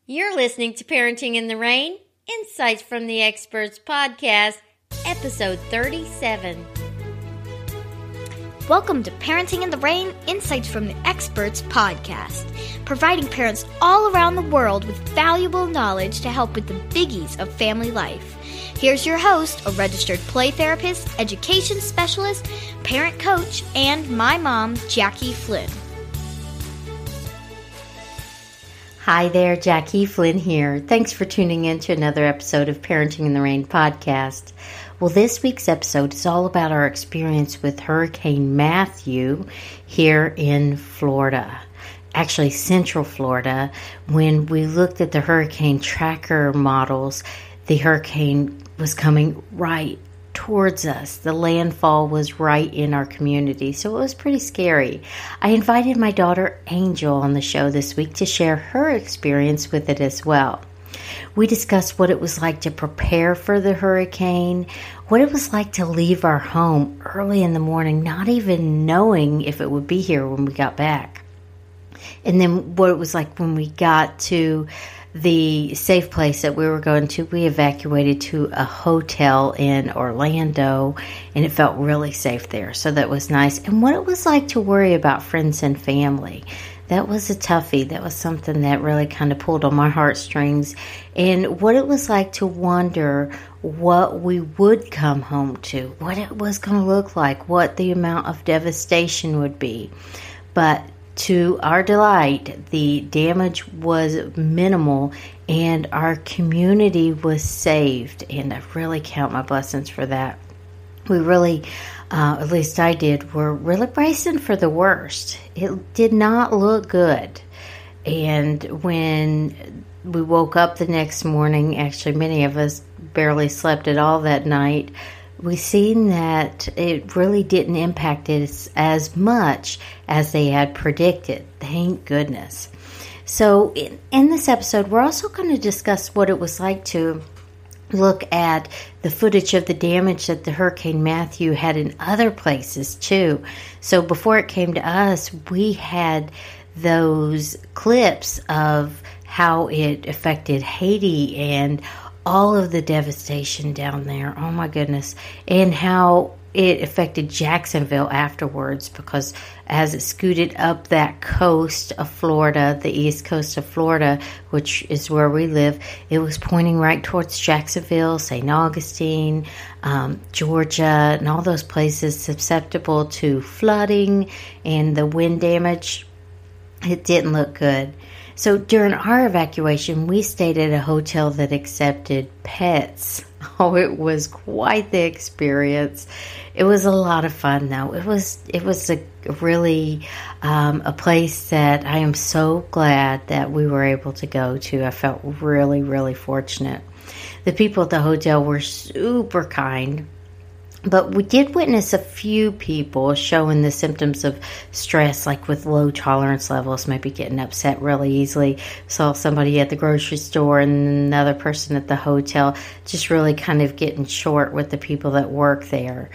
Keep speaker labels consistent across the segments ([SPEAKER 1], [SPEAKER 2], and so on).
[SPEAKER 1] You're listening to Parenting in the Rain, Insights from the Experts podcast, episode 37.
[SPEAKER 2] Welcome to Parenting in the Rain, Insights from the Experts podcast, providing parents all around the world with valuable knowledge to help with the biggies of family life. Here's your host, a registered play therapist, education specialist, parent coach, and my mom, Jackie Flynn.
[SPEAKER 1] Hi there, Jackie Flynn here. Thanks for tuning in to another episode of Parenting in the Rain podcast. Well, this week's episode is all about our experience with Hurricane Matthew here in Florida. Actually, Central Florida. When we looked at the hurricane tracker models, the hurricane was coming right towards us. The landfall was right in our community, so it was pretty scary. I invited my daughter Angel on the show this week to share her experience with it as well. We discussed what it was like to prepare for the hurricane, what it was like to leave our home early in the morning, not even knowing if it would be here when we got back, and then what it was like when we got to the safe place that we were going to. We evacuated to a hotel in Orlando, and it felt really safe there, so that was nice. And what it was like to worry about friends and family. That was a toughie. That was something that really kind of pulled on my heartstrings. And what it was like to wonder what we would come home to, what it was going to look like, what the amount of devastation would be. But to our delight, the damage was minimal and our community was saved. And I really count my blessings for that. We really, at least I did, were really bracing for the worst. It did not look good. And when we woke up the next morning, actually many of us barely slept at all that night, we seen that it really didn't impact us as much as they had predicted. Thank goodness. So in this episode, we're also going to discuss what it was like to look at the footage of the damage that the Hurricane Matthew had in other places too. So before it came to us, we had those clips of how it affected Haiti and all of the devastation down there. Oh my goodness. And how it affected Jacksonville afterwards, because as it scooted up that coast of Florida, the east coast of Florida, which is where we live, it was pointing right towards Jacksonville, St. Augustine, Georgia, and all those places susceptible to flooding and the wind damage. It didn't look good. So during our evacuation, we stayed at a hotel that accepted pets. Oh, it was quite the experience. It was a lot of fun, though. It was a really a place that I am so glad that we were able to go to. I felt really, really fortunate. The people at the hotel were super kind. But we did witness a few people showing the symptoms of stress, like with low tolerance levels, maybe getting upset really easily. Saw somebody at the grocery store and another person at the hotel, just really kind of getting short with the people that work there.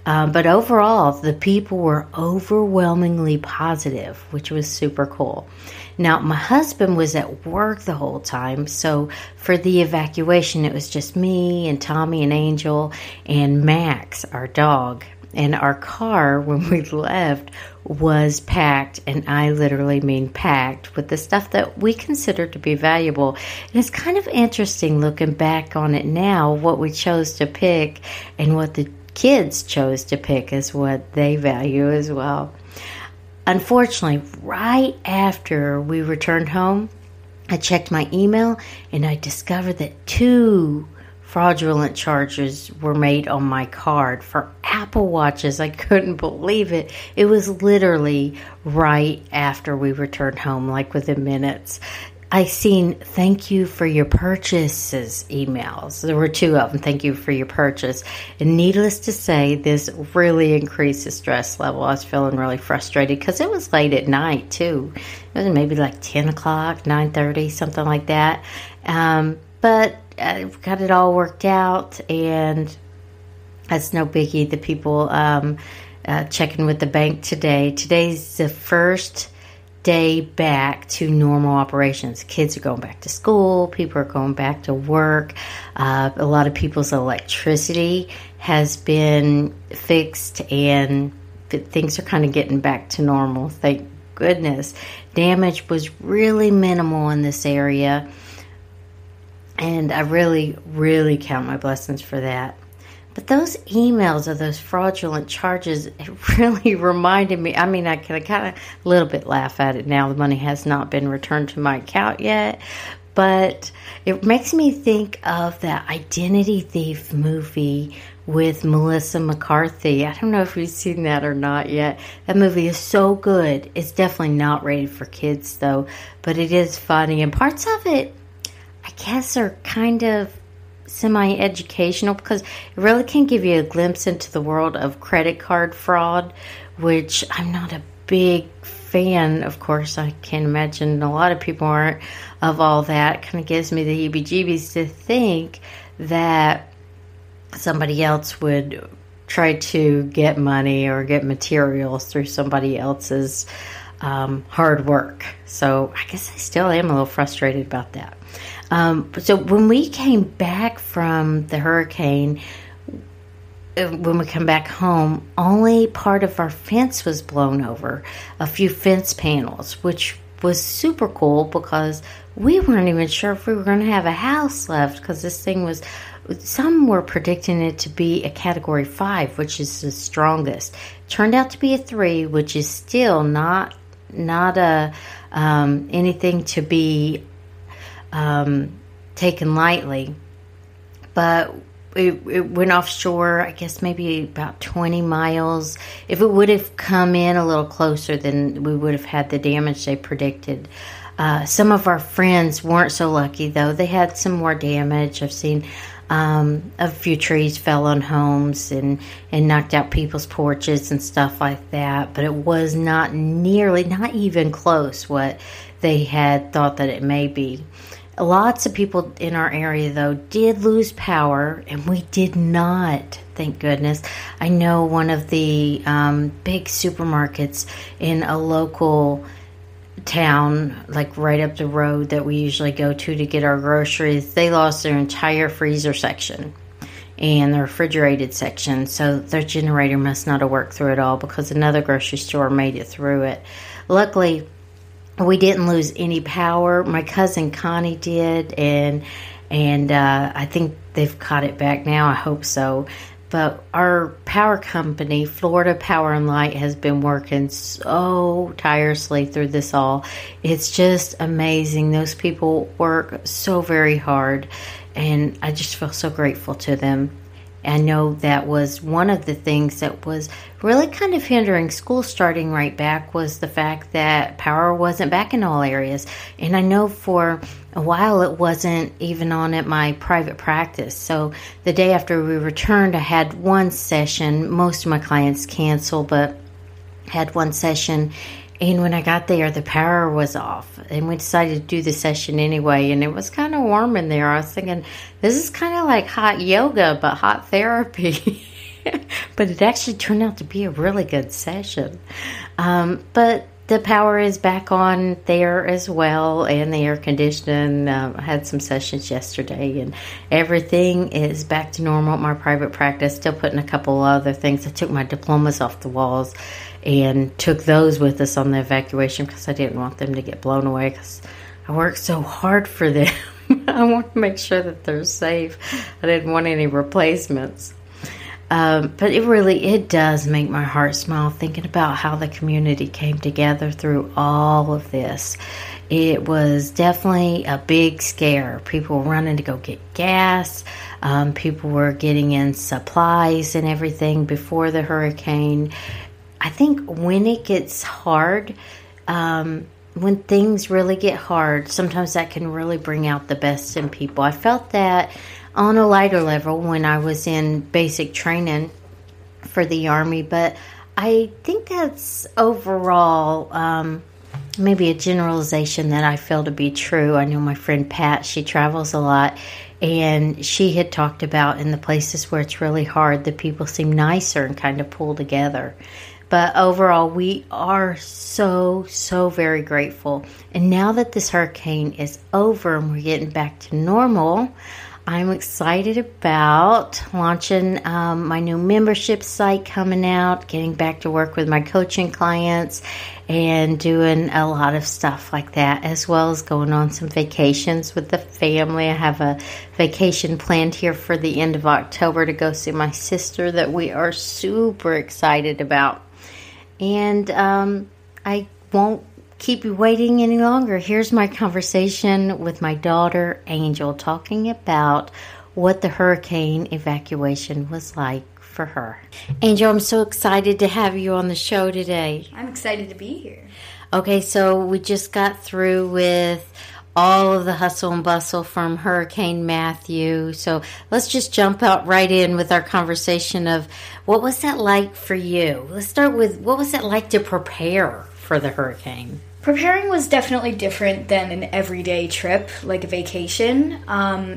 [SPEAKER 1] But overall, the people were overwhelmingly positive, which was super cool. Now, my husband was at work the whole time, so for the evacuation, it was just me and Tommy and Angel and Max, our dog. And our car, when we left, was packed, and I literally mean packed, with the stuff that we consider to be valuable. And it's kind of interesting looking back on it now, what we chose to pick and what the kids chose to pick as what they value as well. Unfortunately, right after we returned home, I checked my email and I discovered that 2 fraudulent charges were made on my card for Apple Watches. I couldn't believe it. It was literally right after we returned home, like within minutes. I seen thank you for your purchases emails. There were 2 of them. Thank you for your purchase. And needless to say, this really increased the stress level. I was feeling really frustrated because it was late at night too. It was maybe like 10 o'clock, 9:30, something like that. But I got it all worked out, and that's no biggie. The people checking with the bank today. Today's the first day back to normal operations. Kids are going back to school. People are going back to work. A lot of people's electricity has been fixed, and things are kind of getting back to normal. Thank goodness. Damage was really minimal in this area, and I really, really count my blessings for that. But those emails of those fraudulent charges, it really reminded me. I mean, I can kind of a little bit laugh at it now. The money has not been returned to my account yet. But it makes me think of that Identity Thief movie with Melissa McCarthy. I don't know if you've seen that or not yet. That movie is so good. It's definitely not rated for kids, though. But it is funny. And parts of it, I guess, are kind of semi-educational, because it really can give you a glimpse into the world of credit card fraud, which I'm not a big fan. Of course, I can imagine a lot of people aren't of all that. It kind of gives me the heebie-jeebies to think that somebody else would try to get money or get materials through somebody else's hard work. So I guess I still am a little frustrated about that. So when we came back from the hurricane, when we come back home, only part of our fence was blown over, a few fence panels, which was super cool because we weren't even sure if we were going to have a house left, because this thing was, some were predicting it to be a Category 5, which is the strongest. Turned out to be a 3, which is still not a anything to be taken lightly, but it went offshore, I guess maybe about 20 miles. If it would have come in a little closer, then we would have had the damage they predicted. Some of our friends weren't so lucky, though. They had some more damage. I've seen a few trees fell on homes and knocked out people's porches and stuff like that, but it was not even close what they had thought that it may be. Lots of people in our area, though, did lose power, and we did not, thank goodness. I know one of the big supermarkets in a local town, like right up the road that we usually go to get our groceries, they lost their entire freezer section and the refrigerated section, so their generator must not have worked through it all, because another grocery store made it through it. Luckily, we didn't lose any power. My cousin Connie did, and I think they've caught it back now. I hope so. But our power company, Florida Power and Light, has been working so tirelessly through this all. It's just amazing. Those people work so very hard, and I just feel so grateful to them. I know that was one of the things that was really kind of hindering school starting right back, was the fact that power wasn't back in all areas. And I know for a while it wasn't even on at my private practice. So the day after we returned, I had one session. Most of my clients canceled, but had one session. And when I got there, the power was off, and we decided to do the session anyway, and it was kind of warm in there. I was thinking, this is kind of like hot yoga, but hot therapy. But it actually turned out to be a really good session. But the power is back on there as well, and the air conditioning. I had some sessions yesterday, and everything is back to normal at my private practice. Still putting a couple other things. I took my diplomas off the walls and took those with us on the evacuation, because I didn't want them to get blown away, because I worked so hard for them. I want to make sure that they're safe. I didn't want any replacements. But it does make my heart smile thinking about how the community came together through all of this. It was definitely a big scare. People were running to go get gas. People were getting in supplies and everything before the hurricane. I think when it gets hard, when things really get hard, sometimes that can really bring out the best in people. I felt that on a lighter level when I was in basic training for the Army, but I think that's overall maybe a generalization that I feel to be true. I know my friend Pat, she travels a lot, and she had talked about in the places where it's really hard, the people seem nicer and kind of pull together. But overall, we are so, so very grateful. And now that this hurricane is over and we're getting back to normal, I'm excited about launching my new membership site coming out, getting back to work with my coaching clients, and doing a lot of stuff like that, as well as going on some vacations with the family. I have a vacation planned here for the end of October to go see my sister that we are super excited about. And I won't keep you waiting any longer. Here's my conversation with my daughter, Angel, talking about what the hurricane evacuation was like for her. Angel, I'm so excited to have you on the show today.
[SPEAKER 3] I'm excited to be here.
[SPEAKER 1] Okay, so we just got through with all of the hustle and bustle from Hurricane Matthew. So let's just jump out right in with our conversation of what was that like for you? Let's start with what was it like to prepare for the hurricane?
[SPEAKER 3] Preparing was definitely different than an everyday trip, like a vacation.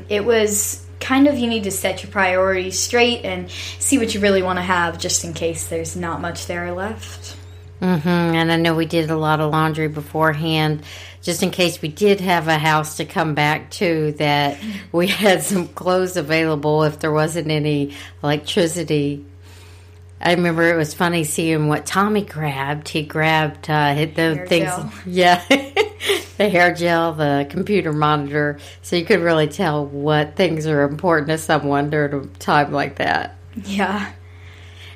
[SPEAKER 3] It was kind of, you need to set your priorities straight and see what you really want to have just in case there's not much there left.
[SPEAKER 1] And I know we did a lot of laundry beforehand, just in case we did have a house to come back to, that we had some clothes available if there wasn't any electricity. I remember it was funny seeing what Tommy grabbed. He grabbed the
[SPEAKER 3] hair
[SPEAKER 1] things,
[SPEAKER 3] gel.
[SPEAKER 1] Yeah, the hair gel, the computer monitor, so you could really tell what things are important to someone during a time like that.
[SPEAKER 3] Yeah.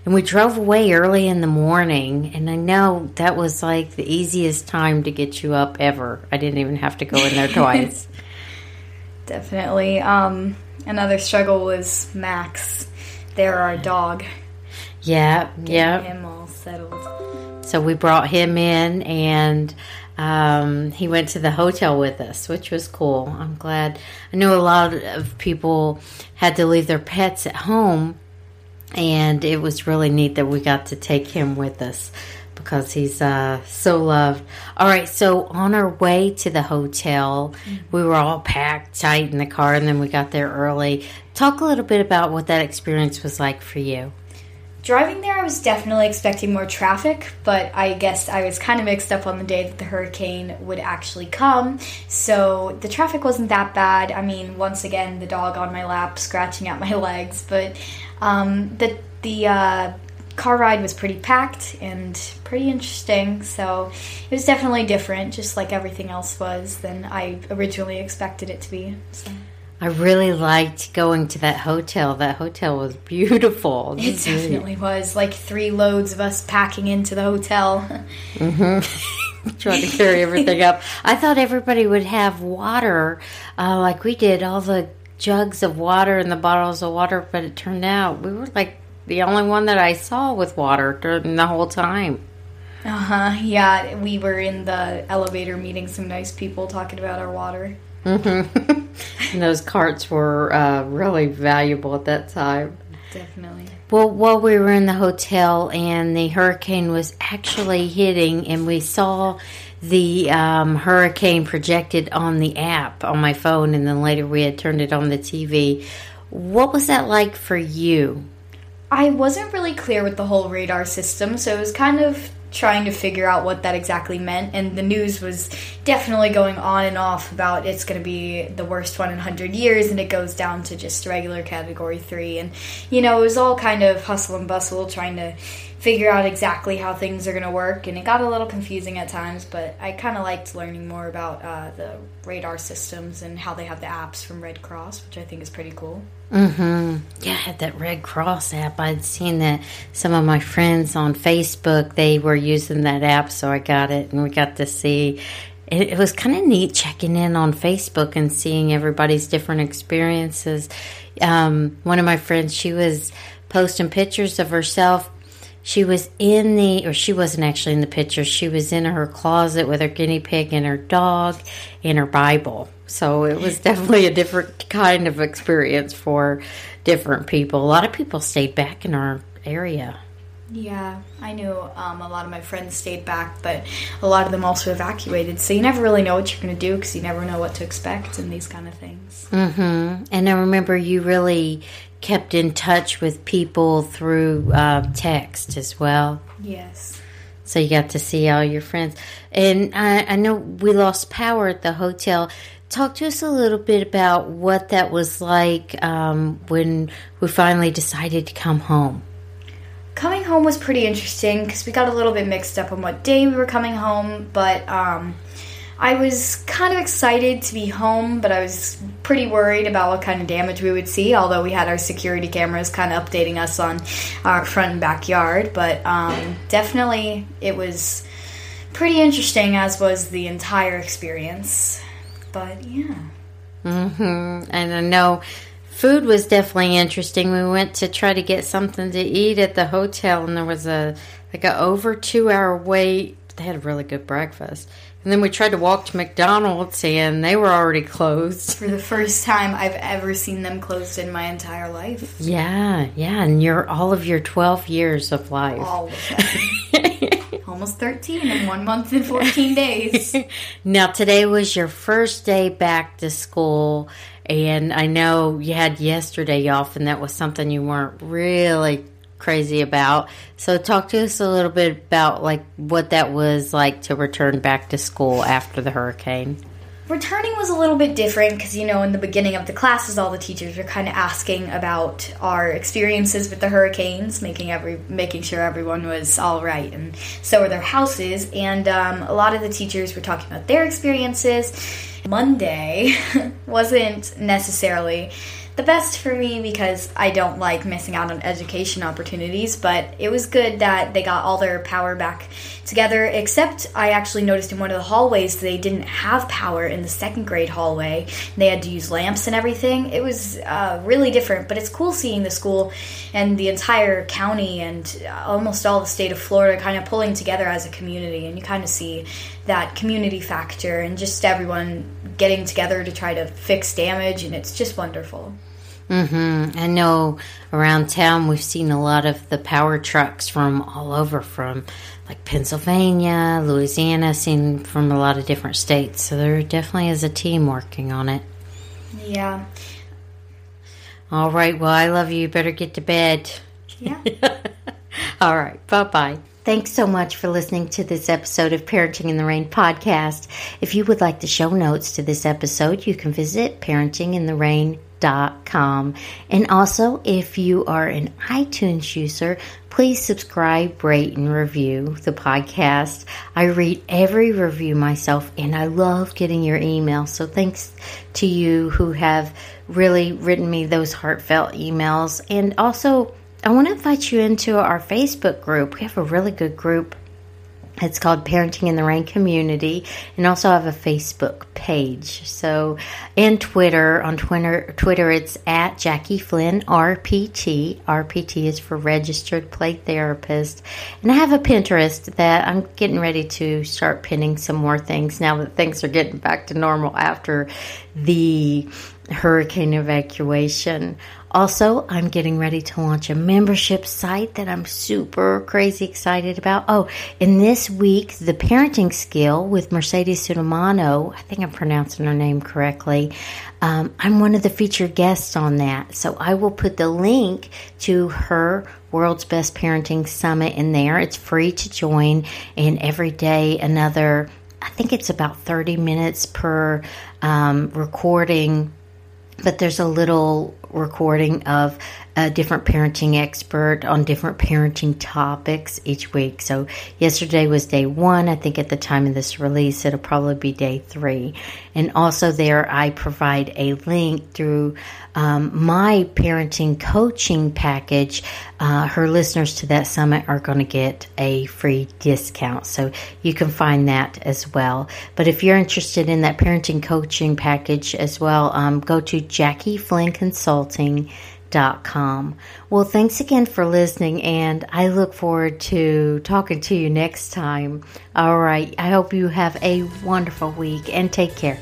[SPEAKER 1] And we drove away early in the morning, and I know that was like the easiest time to get you up ever. I didn't even have to go in there twice.
[SPEAKER 3] Definitely. Another struggle was Max. They're our dog.
[SPEAKER 1] Yeah.
[SPEAKER 3] Getting him all settled.
[SPEAKER 1] So we brought him in, and he went to the hotel with us, which was cool. I'm glad. I know a lot of people had to leave their pets at home, and it was really neat that we got to take him with us because he's so loved. All right, so on our way to the hotel, we were all packed tight in the car, and then we got there early. Talk a little bit about what that experience was like for you.
[SPEAKER 3] Driving there, I was definitely expecting more traffic, but I guess I was kind of mixed up on the day that the hurricane would actually come, so the traffic wasn't that bad. I mean, once again, the dog on my lap scratching at my legs, but the car ride was pretty packed and pretty interesting, so it was definitely different, just like everything else was, than I originally expected it to be. So.
[SPEAKER 1] I really liked going to that hotel. That hotel was beautiful.
[SPEAKER 3] It definitely was. Like 3 loads of us packing into the hotel.
[SPEAKER 1] Trying to carry everything up. I thought everybody would have water like we did, all the jugs of water and the bottles of water, but it turned out we were like the only one that I saw with water during the whole time.
[SPEAKER 3] Yeah, we were in the elevator meeting some nice people talking about our water.
[SPEAKER 1] And those carts were really valuable at that time.
[SPEAKER 3] Definitely.
[SPEAKER 1] Well, while we were in the hotel and the hurricane was actually hitting, and we saw the hurricane projected on the app on my phone, and then later we had turned it on the TV. What was that like for you?
[SPEAKER 3] I wasn't really clear with the whole radar system, so it was kind of trying to figure out what that exactly meant, and the news was definitely going on and off about it's going to be the worst one in 100 years, and it goes down to just regular Category 3, and, you know, it was all kind of hustle and bustle trying to figure out exactly how things are going to work, and it got a little confusing at times, but I kind of liked learning more about the radar systems and how they have the apps from Red Cross, which I think is pretty cool.
[SPEAKER 1] Yeah, I had that Red Cross app. I'd seen that some of my friends on Facebook, they were using that app, so I got it, and we got to see. It was kind of neat checking in on Facebook and seeing everybody's different experiences. One of my friends, she was posting pictures of herself. She was she wasn't actually in the picture. She was in her closet with her guinea pig and her dog and her Bible. So it was definitely a different kind of experience for different people. A lot of people stayed back in our area.
[SPEAKER 3] Yeah, I knew a lot of my friends stayed back, but a lot of them also evacuated. So you never really know what you're going to do because you never know what to expect in these kind of things.
[SPEAKER 1] Mm-hmm. And I remember you really kept in touch with people through text as well.
[SPEAKER 3] Yes.
[SPEAKER 1] So you got to see all your friends. And I know we lost power at the hotel. Talk to us a little bit about what that was like when we finally decided to come home.
[SPEAKER 3] Coming home was pretty interesting because we got a little bit mixed up on what day we were coming home, but I was kind of excited to be home, but I was pretty worried about what kind of damage we would see, although we had our security cameras kind of updating us on our front and backyard. But definitely it was pretty interesting, as was the entire experience. But yeah.
[SPEAKER 1] Mm-hmm. And I know food was definitely interesting. We went to try to get something to eat at the hotel, and there was a over 2-hour wait. They had a really good breakfast. And then we tried to walk to McDonald's, and they were already closed.
[SPEAKER 3] For the first time I've ever seen them closed in my entire life.
[SPEAKER 1] Yeah, and all of your 12 years of life.
[SPEAKER 3] All of them. Almost 13 in 1 month and 14 days.
[SPEAKER 1] Now, today was your first day back to school, and I know you had yesterday off, and that was something you weren't really crazy about. So talk to us a little bit about what that was like to return back to school after the hurricane.
[SPEAKER 3] Returning was a little bit different because, in the beginning of the classes, all the teachers were kind of asking about our experiences with the hurricanes, making sure everyone was all right, and so were their houses. And a lot of the teachers were talking about their experiences. Monday wasn't necessarily the best for me because I don't like missing out on education opportunities, but it was good that they got all their power back together, except I actually noticed in one of the hallways they didn't have power in the second grade hallway. They had to use lamps and everything. It was really different, but it's cool seeing the school and the entire county and almost all the state of Florida kind of pulling together as a community, and you kind of see that community factor and just everyone getting together to try to fix damage, and it's just wonderful.
[SPEAKER 1] Mm-hmm. I know around town we've seen a lot of the power trucks from all over, from Pennsylvania, Louisiana, seen from a lot of different states. So there definitely is a team working on it.
[SPEAKER 3] Yeah.
[SPEAKER 1] All right. Well, I love you. You better get to bed.
[SPEAKER 3] Yeah.
[SPEAKER 1] All right. Bye-bye. Thanks so much for listening to this episode of Parenting in the Rain podcast. If you would like the show notes to this episode, you can visit parentingintherain.com. And also, if you are an iTunes user, please subscribe, rate, and review the podcast. I read every review myself, and I love getting your emails. So thanks to you who have really written me those heartfelt emails. And also, I want to invite you into our Facebook group. We have a really good group. It's called Parenting in the Rain Community, and also have a Facebook page. So, and Twitter. On Twitter, it's at Jackie Flynn RPT. RPT is for Registered Play Therapist. And I have a Pinterest that I'm getting ready to start pinning some more things now that things are getting back to normal after the hurricane evacuation. Also, I'm getting ready to launch a membership site that I'm super crazy excited about. Oh, and this week, The Parenting Skill with Mercedes Sudamano, I think I'm pronouncing her name correctly. I'm one of the featured guests on that. So I will put the link to her World's Best Parenting Summit in there. It's free to join, and every day another, I think it's about 30 minutes per recording, but there's a little recording of a different parenting expert on different parenting topics each week. So yesterday was day 1. I think at the time of this release, it'll probably be day 3. And also there, I provide a link through my parenting coaching package. Her listeners to that summit are going to get a free discount. So you can find that as well. But if you're interested in that parenting coaching package as well, go to JackieFlynnConsulting.com. Well, thanks again for listening, and I look forward to talking to you next time. All right. I hope you have a wonderful week, and take care.